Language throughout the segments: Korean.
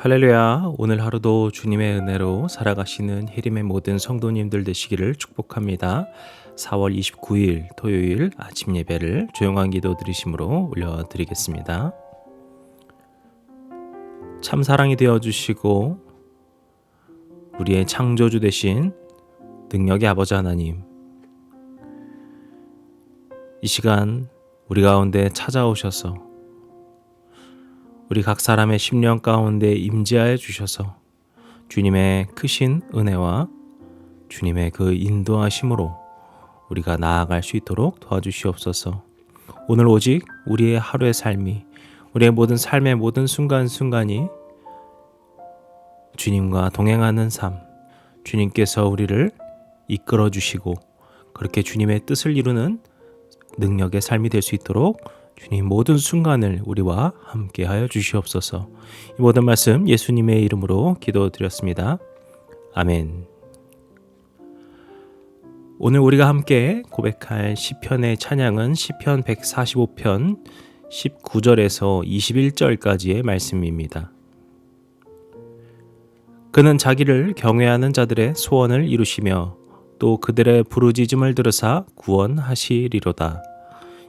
할렐루야. 오늘 하루도 주님의 은혜로 살아가시는 혜림의 모든 성도님들 되시기를 축복합니다. 4월 29일 토요일 아침 예배를 조용한 기도 드리심으로 올려드리겠습니다. 참 사랑이 되어주시고 우리의 창조주 되신 능력의 아버지 하나님, 이 시간 우리 가운데 찾아오셔서 우리 각 사람의 심령 가운데 임재하여 주셔서 주님의 크신 은혜와 주님의 그 인도하심으로 우리가 나아갈 수 있도록 도와주시옵소서. 오늘 오직 우리의 하루의 삶이, 우리의 모든 삶의 모든 순간순간이 주님과 동행하는 삶, 주님께서 우리를 이끌어 주시고 그렇게 주님의 뜻을 이루는 능력의 삶이 될 수 있도록 주님 모든 순간을 우리와 함께 하여 주시옵소서. 이 모든 말씀 예수님의 이름으로 기도드렸습니다. 아멘. 오늘 우리가 함께 고백할 시편의 찬양은 시편 145편 19절에서 21절까지의 말씀입니다. 그는 자기를 경외하는 자들의 소원을 이루시며 또 그들의 부르짖음을 들으사 구원하시리로다.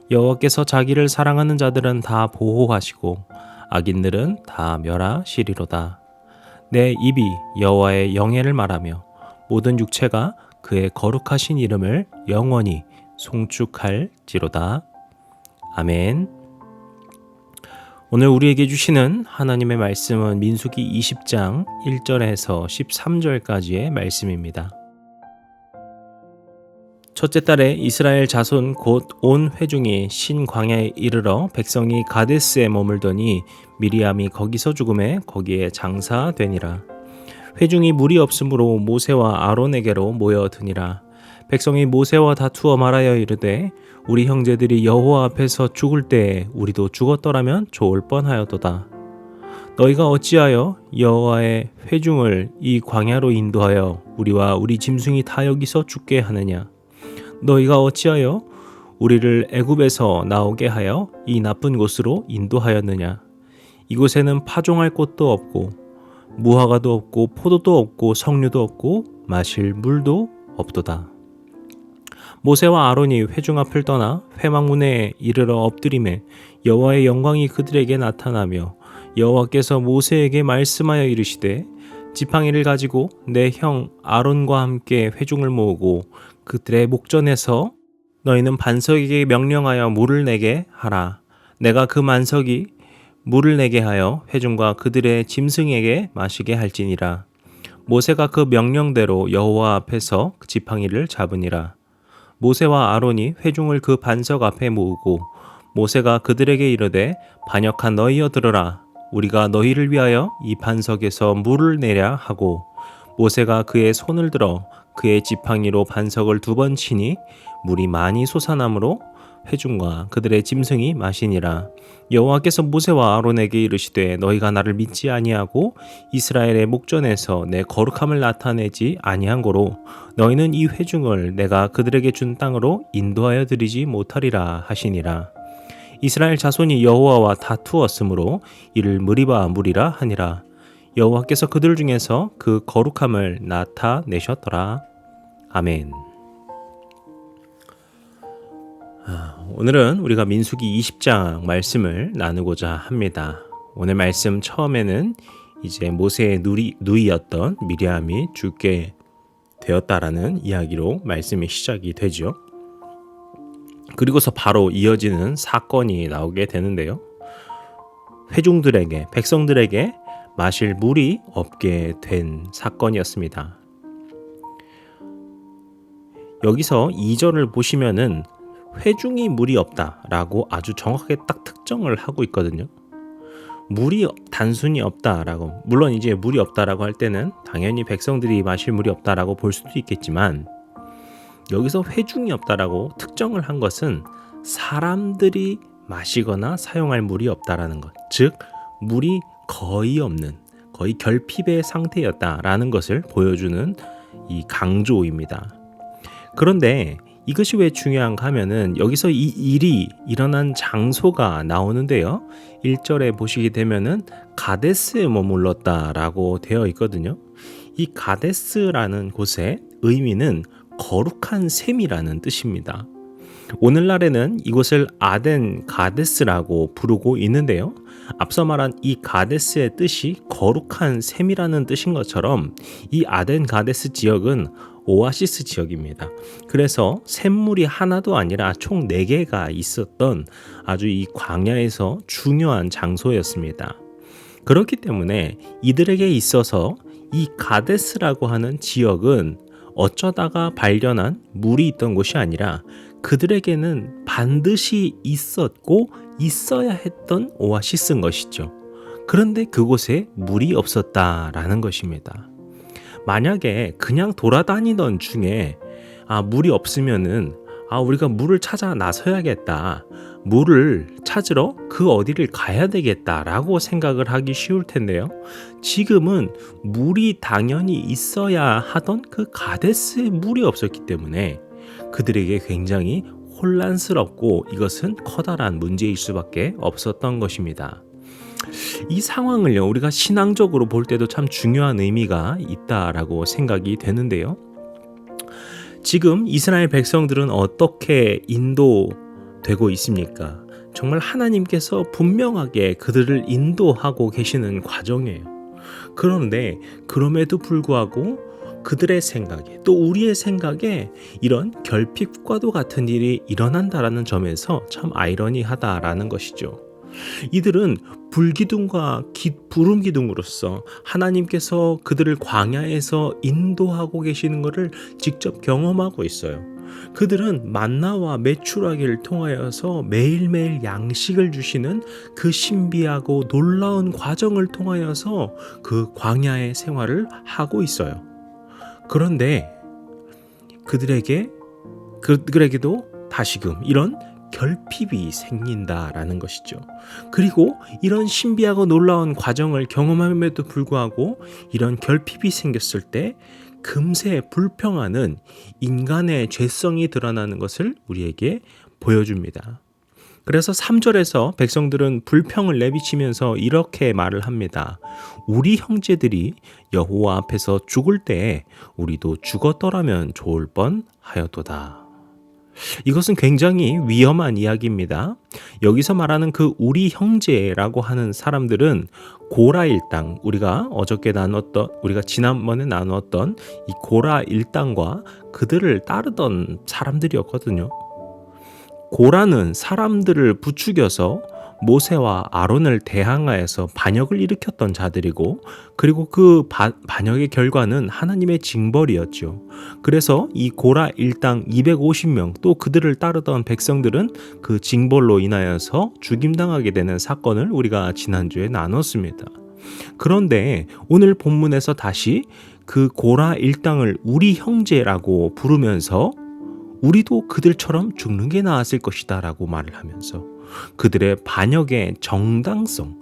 여호와께서 자기를 사랑하는 자들은 다 보호하시고 악인들은 다 멸하시리로다. 내 입이 여호와의 영예를 말하며 모든 육체가 그의 거룩하신 이름을 영원히 송축할지로다. 아멘. 오늘 우리에게 주시는 하나님의 말씀은 민수기 20장 1절에서 13절까지의 말씀입니다. 첫째 달에 이스라엘 자손 곧 온 회중이 신 광야에 이르러 백성이 가데스에 머물더니 미리암이 거기서 죽음에 거기에 장사되니라. 회중이 물이 없으므로 모세와 아론에게로 모여드니라. 백성이 모세와 다투어 말하여 이르되 우리 형제들이 여호와 앞에서 죽을 때에 우리도 죽었더라면 좋을 뻔하였도다. 너희가 어찌하여 여호와의 회중을 이 광야로 인도하여 우리와 우리 짐승이 다 여기서 죽게 하느냐? 너희가 어찌하여 우리를 애굽에서 나오게 하여 이 나쁜 곳으로 인도하였느냐? 이곳에는 파종할 곳도 없고 무화과도 없고 포도도 없고 석류도 없고 마실 물도 없도다. 모세와 아론이 회중 앞을 떠나 회막문에 이르러 엎드림에 여호와의 영광이 그들에게 나타나며 여호와께서 모세에게 말씀하여 이르시되 지팡이를 가지고 내 형 아론과 함께 회중을 모으고 그들의 목전에서 너희는 반석에게 명령하여 물을 내게 하라. 내가 그 반석이 물을 내게 하여 회중과 그들의 짐승에게 마시게 할지니라. 모세가 그 명령대로 여호와 앞에서 그 지팡이를 잡으니라. 모세와 아론이 회중을 그 반석 앞에 모으고 모세가 그들에게 이르되 반역한 너희여 들으라. 우리가 너희를 위하여 이 반석에서 물을 내랴 하고 모세가 그의 손을 들어 그의 지팡이로 반석을 2번 치니 물이 많이 솟아나므로 회중과 그들의 짐승이 마시니라. 여호와께서 모세와 아론에게 이르시되 너희가 나를 믿지 아니하고 이스라엘의 목전에서 내 거룩함을 나타내지 아니한 고로 너희는 이 회중을 내가 그들에게 준 땅으로 인도하여 드리지 못하리라 하시니라. 이스라엘 자손이 여호와와 다투었으므로 이를 무리바 무리라 하니라. 여호와께서 그들 중에서 그 거룩함을 나타내셨더라. 아멘. 오늘은 우리가 민수기 20장 말씀을 나누고자 합니다. 오늘 말씀 처음에는 이제 모세의 누이였던 미리암이 죽게 되었다라는 이야기로 말씀이 시작이 되죠. 그리고서 바로 이어지는 사건이 나오게 되는데요. 회중들에게, 백성들에게 마실 물이 없게 된 사건이었습니다. 여기서 2절을 보시면은 회중이 물이 없다라고 아주 정확하게 딱 특정을 하고 있거든요. 물이 단순히 없다라고, 물론 이제 물이 없다라고 할 때는 당연히 백성들이 마실 물이 없다라고 볼 수도 있겠지만 여기서 회중이 없다라고 특정을 한 것은 사람들이 마시거나 사용할 물이 없다라는 것, 즉 물이 거의 없는, 거의 결핍의 상태였다라는 것을 보여주는 이 강조입니다. 그런데 이것이 왜 중요한가 하면은 여기서 이 일이 일어난 장소가 나오는데요. 1절에 보시게 되면은 가데스에 머물렀다라고 되어 있거든요. 이 가데스라는 곳의 의미는 거룩한 샘이라는 뜻입니다. 오늘날에는 이곳을 아덴 가데스라고 부르고 있는데요. 앞서 말한 이 가데스의 뜻이 거룩한 샘이라는 뜻인 것처럼 이 아덴 가데스 지역은 오아시스 지역입니다. 그래서 샘물이 하나도 아니라 총 4개가 있었던 아주 이 광야에서 중요한 장소였습니다. 그렇기 때문에 이들에게 있어서 이 가데스라고 하는 지역은 어쩌다가 발견한 물이 있던 곳이 아니라 그들에게는 반드시 있었고 있어야 했던 오아시스인 것이죠. 그런데 그곳에 물이 없었다라는 것입니다. 만약에 그냥 돌아다니던 중에 물이 없으면은 우리가 물을 찾아 나서야겠다. 물을 찾으러 그 어디를 가야 되겠다라고 생각을 하기 쉬울 텐데요. 지금은 물이 당연히 있어야 하던 그 가데스에 물이 없었기 때문에 그들에게 굉장히 혼란스럽고 이것은 커다란 문제일 수밖에 없었던 것입니다. 이 상황을요, 우리가 신앙적으로 볼 때도 참 중요한 의미가 있다라고 생각이 되는데요. 지금 이스라엘 백성들은 어떻게 인도되고 있습니까? 정말 하나님께서 분명하게 그들을 인도하고 계시는 과정이에요. 그런데 그럼에도 불구하고 그들의 생각에 또 우리의 생각에 이런 결핍과도 같은 일이 일어난다라는 점에서 참 아이러니하다라는 것이죠. 이들은 불기둥과 부름기둥으로서 하나님께서 그들을 광야에서 인도하고 계시는 것을 직접 경험하고 있어요. 그들은 만나와 메추라기를 통하여서 매일매일 양식을 주시는 그 신비하고 놀라운 과정을 통하여서 그 광야의 생활을 하고 있어요. 그런데 그들에게도 다시금 이런 결핍이 생긴다라는 것이죠. 그리고 이런 신비하고 놀라운 과정을 경험함에도 불구하고 이런 결핍이 생겼을 때 금세 불평하는 인간의 죄성이 드러나는 것을 우리에게 보여줍니다. 그래서 3절에서 백성들은 불평을 내비치면서 이렇게 말을 합니다. 우리 형제들이 여호와 앞에서 죽을 때에 우리도 죽었더라면 좋을 뻔하였도다. 이것은 굉장히 위험한 이야기입니다. 여기서 말하는 그 우리 형제라고 하는 사람들은 고라 일당, 우리가 지난번에 나누었던 이 고라 일당과 그들을 따르던 사람들이었거든요. 고라는 사람들을 부추겨서 모세와 아론을 대항하여서 반역을 일으켰던 자들이고, 그리고 그 반역의 결과는 하나님의 징벌이었죠. 그래서 이 고라 일당 250명 또 그들을 따르던 백성들은 그 징벌로 인하여서 죽임당하게 되는 사건을 우리가 지난주에 나눴습니다. 그런데 오늘 본문에서 다시 그 고라 일당을 우리 형제라고 부르면서 우리도 그들처럼 죽는 게 나았을 것이다 라고 말을 하면서 그들의 반역의 정당성,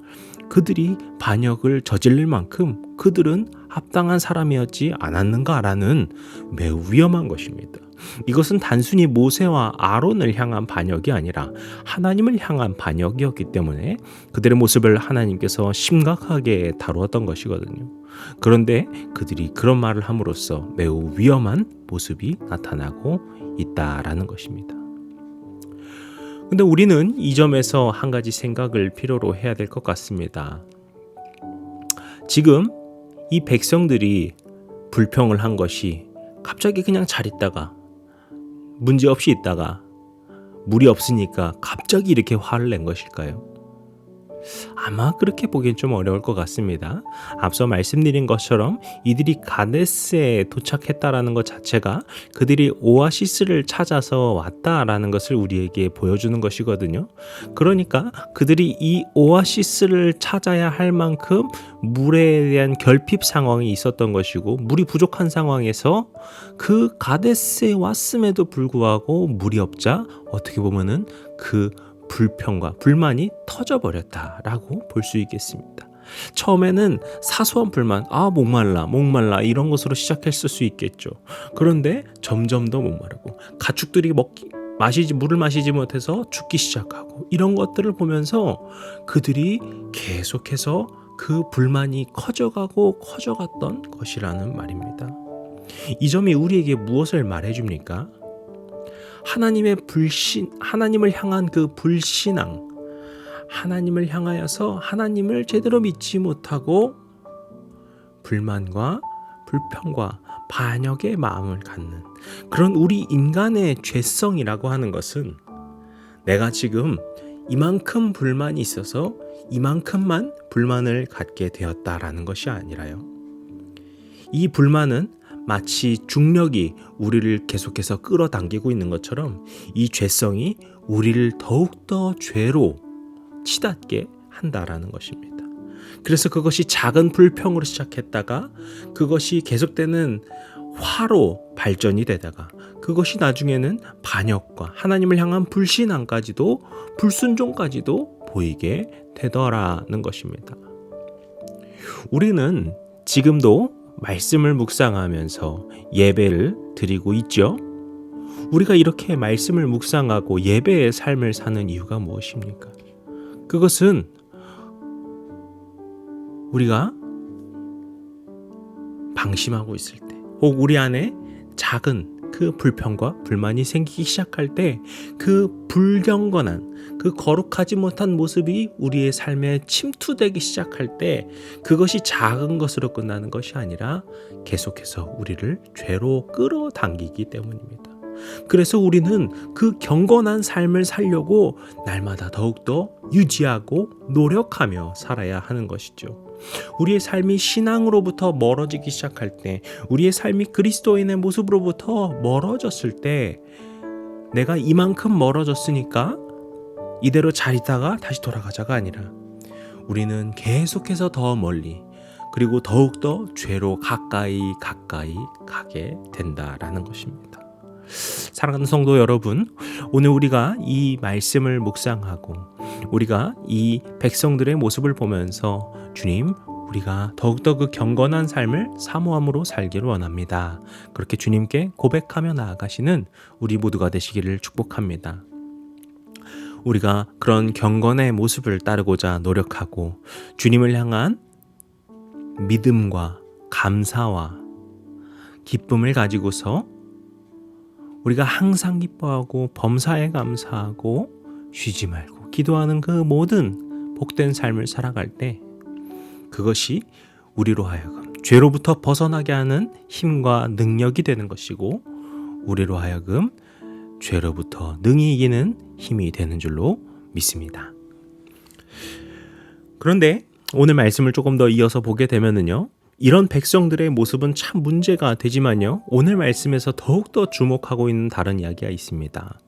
그들이 반역을 저질릴 만큼 그들은 합당한 사람이었지 않았는가라는 매우 위험한 것입니다. 이것은 단순히 모세와 아론을 향한 반역이 아니라 하나님을 향한 반역이었기 때문에 그들의 모습을 하나님께서 심각하게 다루었던 것이거든요. 그런데 그들이 그런 말을 함으로써 매우 위험한 모습이 나타나고 있다라는 것입니다. 근데 우리는 이 점에서 한 가지 생각을 필요로 해야 될 것 같습니다. 지금 이 백성들이 불평을 한 것이 갑자기 그냥 잘 있다가 문제없이 있다가 물이 없으니까 갑자기 이렇게 화를 낸 것일까요? 아마 그렇게 보기엔 좀 어려울 것 같습니다. 앞서 말씀드린 것처럼 이들이 가데스에 도착했다라는 것 자체가 그들이 오아시스를 찾아서 왔다라는 것을 우리에게 보여주는 것이거든요. 그러니까 그들이 이 오아시스를 찾아야 할 만큼 물에 대한 결핍 상황이 있었던 것이고, 물이 부족한 상황에서 그 가데스에 왔음에도 불구하고 물이 없자 어떻게 보면은 그 불평과 불만이 터져버렸다라고 볼 수 있겠습니다. 처음에는 사소한 불만, 목말라 이런 것으로 시작했을 수 있겠죠. 그런데 점점 더 목마르고 가축들이 물을 마시지 못해서 죽기 시작하고 이런 것들을 보면서 그들이 계속해서 그 불만이 커져갔던 것이라는 말입니다. 이 점이 우리에게 무엇을 말해줍니까? 하나님을 향한 그 불신앙, 하나님을 향하여서 하나님을 제대로 믿지 못하고 불만과 불평과 반역의 마음을 갖는 그런 우리 인간의 죄성이라고 하는 것은 내가 지금 이만큼 불만이 있어서 이만큼만 불만을 갖게 되었다라는 것이 아니라요. 이 불만은 마치 중력이 우리를 계속해서 끌어당기고 있는 것처럼 이 죄성이 우리를 더욱더 죄로 치닫게 한다라는 것입니다. 그래서 그것이 작은 불평으로 시작했다가 그것이 계속되는 화로 발전이 되다가 그것이 나중에는 반역과 하나님을 향한 불신앙까지도 불순종까지도 보이게 되더라는 것입니다. 우리는 지금도 말씀을 묵상하면서 예배를 드리고 있죠. 우리가 이렇게 말씀을 묵상하고 예배의 삶을 사는 이유가 무엇입니까? 그것은 우리가 방심하고 있을 때, 혹 우리 안에 작은 그 불평과 불만이 생기기 시작할 때 그 불경건한, 그 거룩하지 못한 모습이 우리의 삶에 침투되기 시작할 때 그것이 작은 것으로 끝나는 것이 아니라 계속해서 우리를 죄로 끌어당기기 때문입니다. 그래서 우리는 그 경건한 삶을 살려고 날마다 더욱더 유지하고 노력하며 살아야 하는 것이죠. 우리의 삶이 신앙으로부터 멀어지기 시작할 때, 우리의 삶이 그리스도인의 모습으로부터 멀어졌을 때, 내가 이만큼 멀어졌으니까 이대로 잘 있다가 다시 돌아가자가 아니라 우리는 계속해서 더 멀리, 그리고 더욱더 죄로 가까이 가게 된다라는 것입니다. 사랑하는 성도 여러분, 오늘 우리가 이 말씀을 묵상하고 우리가 이 백성들의 모습을 보면서 주님, 우리가 더욱더 그 경건한 삶을 사모함으로 살기를 원합니다. 그렇게 주님께 고백하며 나아가시는 우리 모두가 되시기를 축복합니다. 우리가 그런 경건의 모습을 따르고자 노력하고 주님을 향한 믿음과 감사와 기쁨을 가지고서 우리가 항상 기뻐하고 범사에 감사하고 쉬지 말고 기도하는 그 모든 복된 삶을 살아갈 때 그것이 우리로 하여금 죄로부터 벗어나게 하는 힘과 능력이 되는 것이고 우리로 하여금 죄로부터 능히 이기는 힘이 되는 줄로 믿습니다. 그런데 오늘 말씀을 조금 더 이어서 보게 되면은요, 이런 백성들의 모습은 참 문제가 되지만요, 오늘 말씀에서 더욱더 주목하고 있는 다른 이야기가 있습니다.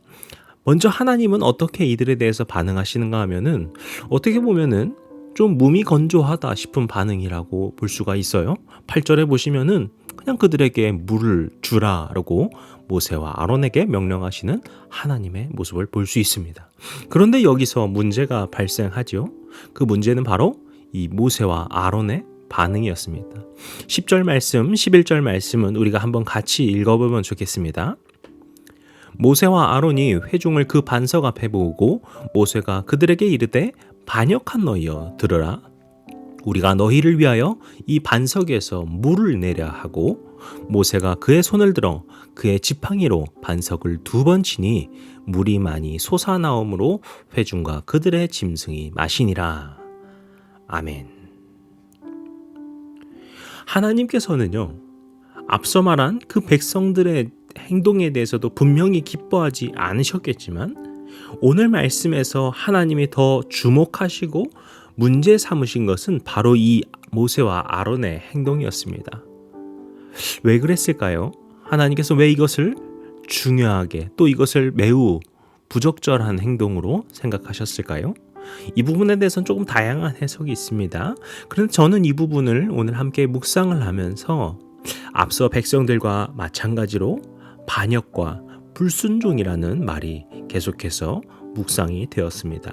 먼저 하나님은 어떻게 이들에 대해서 반응하시는가 하면은 어떻게 보면은 좀 무미건조하다 싶은 반응이라고 볼 수가 있어요. 8절에 보시면은 그냥 그들에게 물을 주라라고 모세와 아론에게 명령하시는 하나님의 모습을 볼 수 있습니다. 그런데 여기서 문제가 발생하죠. 그 문제는 바로 이 모세와 아론의 반응이었습니다. 10절 말씀, 11절 말씀은 우리가 한번 같이 읽어보면 좋겠습니다. 모세와 아론이 회중을 그 반석 앞에 모으고 모세가 그들에게 이르되 반역한 너희여 들으라. 우리가 너희를 위하여 이 반석에서 물을 내려 하고 모세가 그의 손을 들어 그의 지팡이로 반석을 2번 치니 물이 많이 솟아나오므로 회중과 그들의 짐승이 마시니라. 아멘. 하나님께서는요, 앞서 말한 그 백성들의 행동에 대해서도 분명히 기뻐하지 않으셨겠지만 오늘 말씀에서 하나님이 더 주목하시고 문제 삼으신 것은 바로 이 모세와 아론의 행동이었습니다. 왜 그랬을까요? 하나님께서 왜 이것을 중요하게 또 이것을 매우 부적절한 행동으로 생각하셨을까요? 이 부분에 대해서는 조금 다양한 해석이 있습니다. 그런데 저는 이 부분을 오늘 함께 묵상을 하면서 앞서 백성들과 마찬가지로 반역과 불순종이라는 말이 계속해서 묵상이 되었습니다.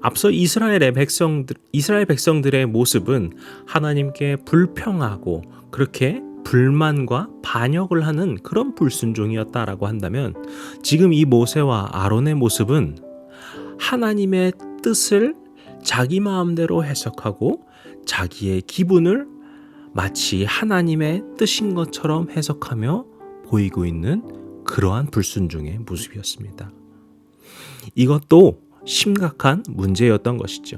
앞서 이스라엘 백성들의 모습은 하나님께 불평하고 그렇게 불만과 반역을 하는 그런 불순종이었다라고 한다면, 지금 이 모세와 아론의 모습은 하나님의 뜻을 자기 마음대로 해석하고 자기의 기분을 마치 하나님의 뜻인 것처럼 해석하며 보이고 있는 그러한 불순종의 모습이었습니다. 이것도 심각한 문제였던 것이죠.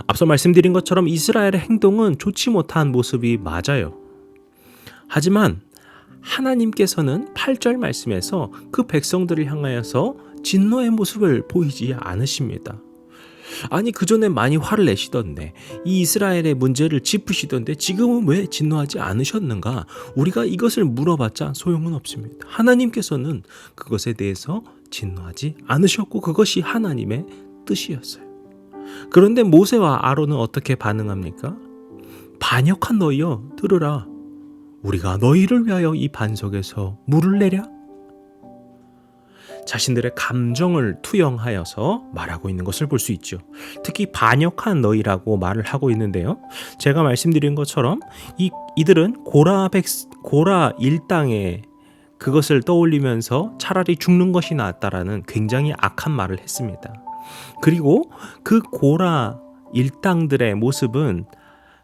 앞서 말씀드린 것처럼 이스라엘의 행동은 좋지 못한 모습이 맞아요. 하지만 하나님께서는 8절 말씀에서 그 백성들을 향하여서 진노의 모습을 보이지 않으십니다. 아니, 그전에 많이 화를 내시던데, 이 이스라엘의 문제를 짚으시던데 지금은 왜 진노하지 않으셨는가? 우리가 이것을 물어봤자 소용은 없습니다. 하나님께서는 그것에 대해서 진노하지 않으셨고 그것이 하나님의 뜻이었어요. 그런데 모세와 아론은 어떻게 반응합니까? 반역한 너희여, 들으라. 우리가 너희를 위하여 이 반석에서 물을 내랴? 자신들의 감정을 투영하여서 말하고 있는 것을 볼 수 있죠. 특히 반역한 너희라고 말을 하고 있는데요. 제가 말씀드린 것처럼 이들은 고라 일당에 그것을 떠올리면서 차라리 죽는 것이 낫다라는 굉장히 악한 말을 했습니다. 그리고 그 고라 일당들의 모습은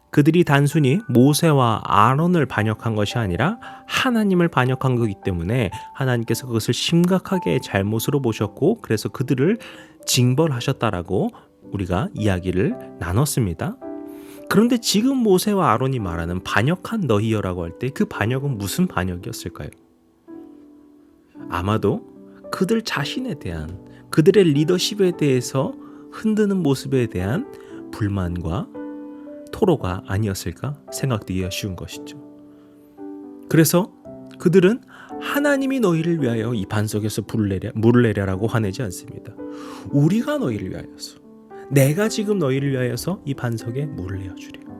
그들이 단순히 모세와 아론을 반역한 것이 아니라 하나님을 반역한 거기 때문에 하나님께서 그것을 심각하게 잘못으로 보셨고, 그래서 그들을 징벌하셨다라고 우리가 이야기를 나눴습니다. 그런데 지금 모세와 아론이 말하는 반역한 너희여라고 할 때 그 반역은 무슨 반역이었을까요? 아마도 그들 자신에 대한, 그들의 리더십에 대해서 흔드는 모습에 대한 불만과 토로가 아니었을까 생각되기가 쉬운 것이죠. 그래서 그들은 하나님이 너희를 위하여 이 반석에서 물을 내려라고 화내지 않습니다. 우리가 너희를 위하여서, 내가 지금 너희를 위하여서 이 반석에 물을 내어주리라.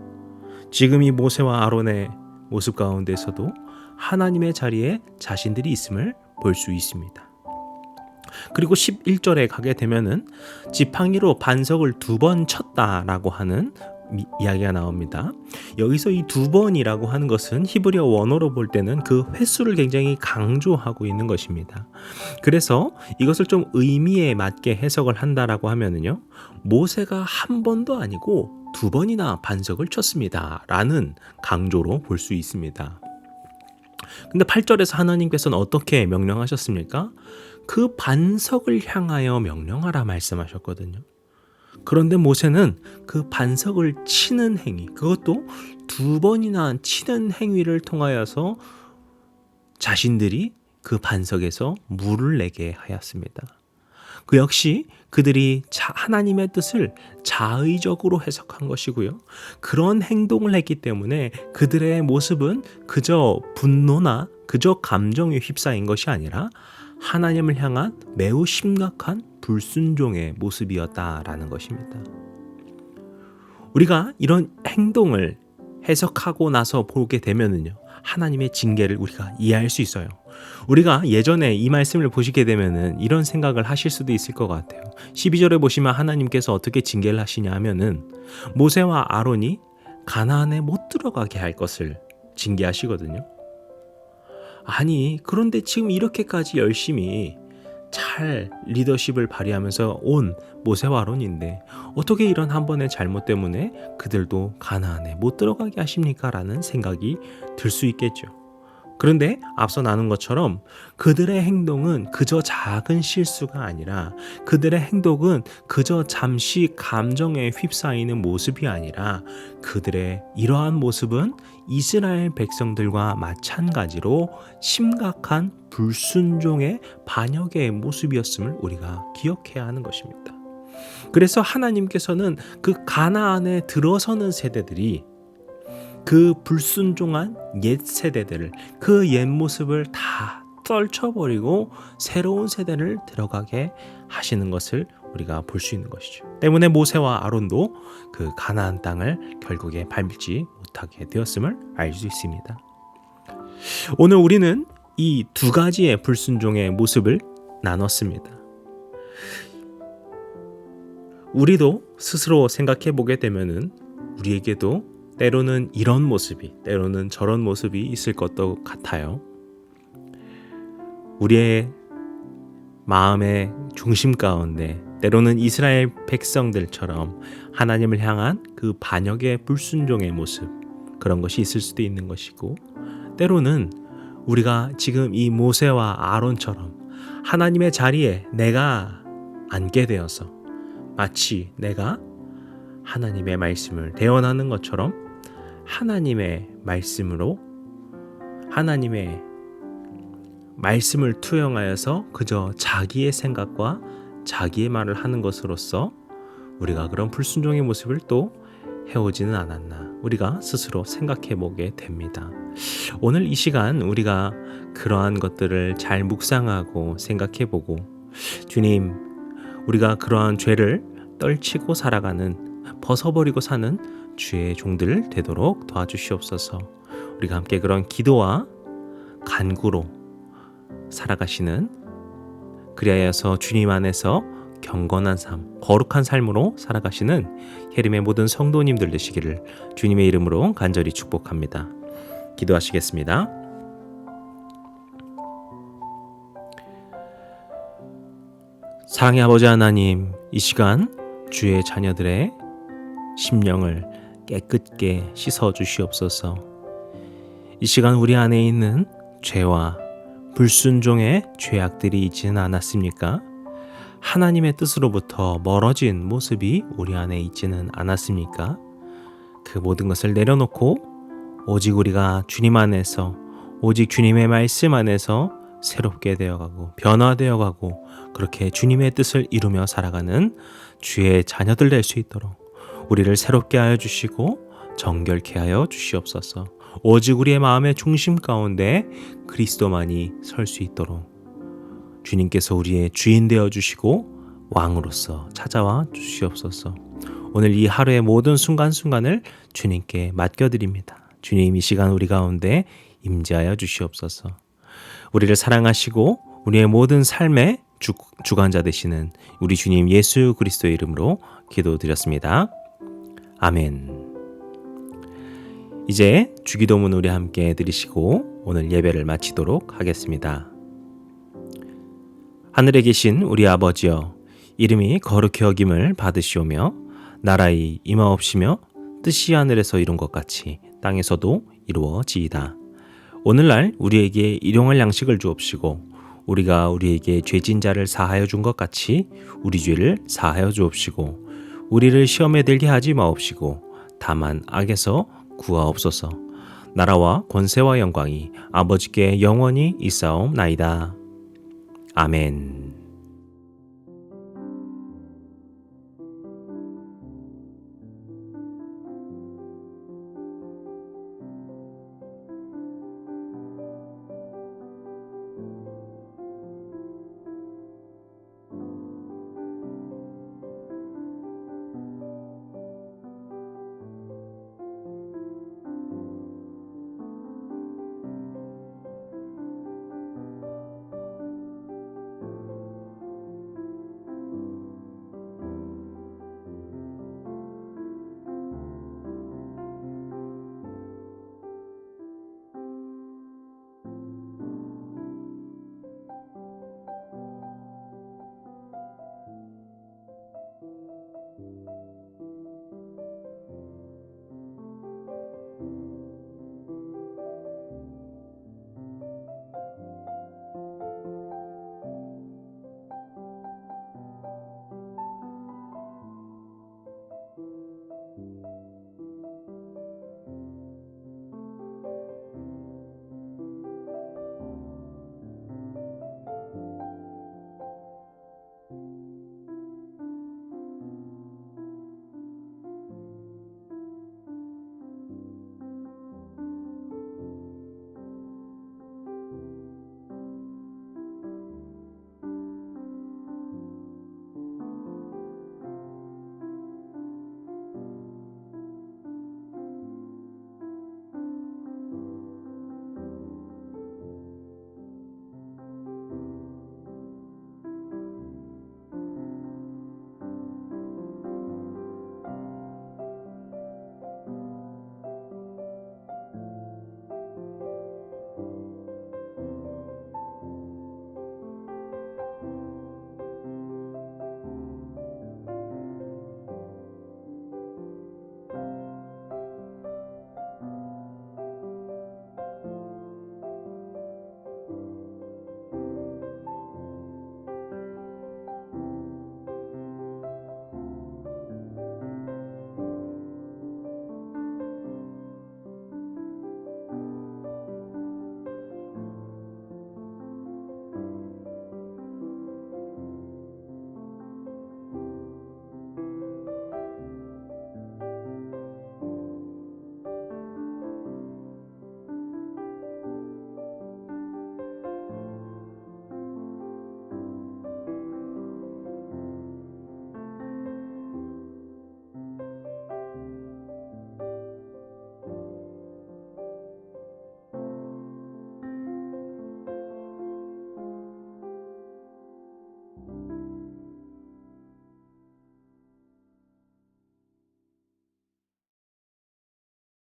지금 이 모세와 아론의 모습 가운데서도 하나님의 자리에 자신들이 있음을 볼 수 있습니다. 그리고 11절에 가게 되면은 지팡이로 반석을 2번 쳤다라고 하는 이야기가 나옵니다. 여기서 이 2번이라고 하는 것은 히브리어 원어로 볼 때는 그 횟수를 굉장히 강조하고 있는 것입니다. 그래서 이것을 좀 의미에 맞게 해석을 한다라고 하면은요, 모세가 한 번도 아니고 2번이나 반석을 쳤습니다 라는 강조로 볼 수 있습니다. 근데 8절에서 하나님께서는 어떻게 명령하셨습니까? 그 반석을 향하여 명령하라 말씀하셨거든요. 그런데 모세는 그 반석을 치는 행위, 그것도 2번이나 치는 행위를 통하여서 자신들이 그 반석에서 물을 내게 하였습니다. 그 역시 그들이 하나님의 뜻을 자의적으로 해석한 것이고요. 그런 행동을 했기 때문에 그들의 모습은 그저 분노나 그저 감정에 휩싸인 것이 아니라 하나님을 향한 매우 심각한 불순종의 모습이었다라는 것입니다. 우리가 이런 행동을 해석하고 나서 보게 되면은요, 하나님의 징계를 우리가 이해할 수 있어요. 우리가 예전에 이 말씀을 보시게 되면은 이런 생각을 하실 수도 있을 것 같아요. 12절에 보시면 하나님께서 어떻게 징계를 하시냐 하면은 모세와 아론이 가나안에 못 들어가게 할 것을 징계하시거든요. 아니, 그런데 지금 이렇게까지 열심히 잘 리더십을 발휘하면서 온 모세와 아론인데 어떻게 이런 한 번의 잘못 때문에 그들도 가나안에 못 들어가게 하십니까? 라는 생각이 들 수 있겠죠. 그런데 앞서 나눈 것처럼 그들의 행동은 그저 작은 실수가 아니라, 그들의 행동은 그저 잠시 감정에 휩싸이는 모습이 아니라, 그들의 이러한 모습은 이스라엘 백성들과 마찬가지로 심각한 불순종의 반역의 모습이었음을 우리가 기억해야 하는 것입니다. 그래서 하나님께서는 그 가나안에 들어서는 세대들이 그 불순종한 옛 세대들을, 그 옛 모습을 다 떨쳐버리고 새로운 세대를 들어가게 하시는 것을 우리가 볼 수 있는 것이죠. 때문에 모세와 아론도 그 가나안 땅을 결국에 밟지 못하게 되었음을 알 수 있습니다. 오늘 우리는 이 2가지의 불순종의 모습을 나눴습니다. 우리도 스스로 생각해 보게 되면은 우리에게도 때로는 이런 모습이, 때로는 저런 모습이 있을 것도 같아요. 우리의 마음의 중심 가운데 때로는 이스라엘 백성들처럼 하나님을 향한 그 반역의 불순종의 모습, 그런 것이 있을 수도 있는 것이고, 때로는 우리가 지금 이 모세와 아론처럼 하나님의 자리에 내가 앉게 되어서 마치 내가 하나님의 말씀을 대언하는 것처럼 하나님의 말씀으로 하나님의 말씀을 투영하여서 그저 자기의 생각과 자기의 말을 하는 것으로서 우리가 그런 불순종의 모습을 또 해오지는 않았나, 우리가 스스로 생각해 보게 됩니다. 오늘 이 시간 우리가 그러한 것들을 잘 묵상하고 생각해 보고, 주님, 우리가 그러한 죄를 떨치고 살아가는, 벗어버리고 사는 주의 종들 되도록 도와주시옵소서. 우리가 함께 그런 기도와 간구로 살아가시는, 그리하여서 주님 안에서 경건한 삶, 거룩한 삶으로 살아가시는 예림의 모든 성도님들 되시기를 주님의 이름으로 간절히 축복합니다. 기도하시겠습니다. 사랑의 아버지 하나님, 이 시간 주의 자녀들의 심령을 깨끗게 씻어 주시옵소서. 이 시간 우리 안에 있는 죄와 불순종의 죄악들이 있지는 않았습니까? 하나님의 뜻으로부터 멀어진 모습이 우리 안에 있지는 않았습니까? 그 모든 것을 내려놓고 오직 우리가 주님 안에서, 오직 주님의 말씀 안에서 새롭게 되어가고 변화되어가고 그렇게 주님의 뜻을 이루며 살아가는 주의 자녀들 될 수 있도록 우리를 새롭게 하여 주시고 정결케 하여 주시옵소서. 오직 우리의 마음의 중심 가운데 그리스도만이 설 수 있도록 주님께서 우리의 주인 되어 주시고 왕으로서 찾아와 주시옵소서. 오늘 이 하루의 모든 순간순간을 주님께 맡겨드립니다. 주님, 이 시간 우리 가운데 임재하여 주시옵소서. 우리를 사랑하시고 우리의 모든 삶의 주관자 되시는 우리 주님 예수 그리스도의 이름으로 기도드렸습니다. 아멘. 이제 주기도문 우리 함께 드리시고 오늘 예배를 마치도록 하겠습니다. 하늘에 계신 우리 아버지여, 이름이 거룩히 여김을 받으시오며 나라의 임하옵시며 뜻이 하늘에서 이룬 것 같이 땅에서도 이루어지이다. 오늘날 우리에게 일용할 양식을 주옵시고 우리가 우리에게 죄진 자를 사하여 준 것 같이 우리 죄를 사하여 주옵시고 우리를 시험에 들게 하지 마옵시고 다만 악에서 구하옵소서. 나라와 권세와 영광이 아버지께 영원히 있사옵나이다. 아멘.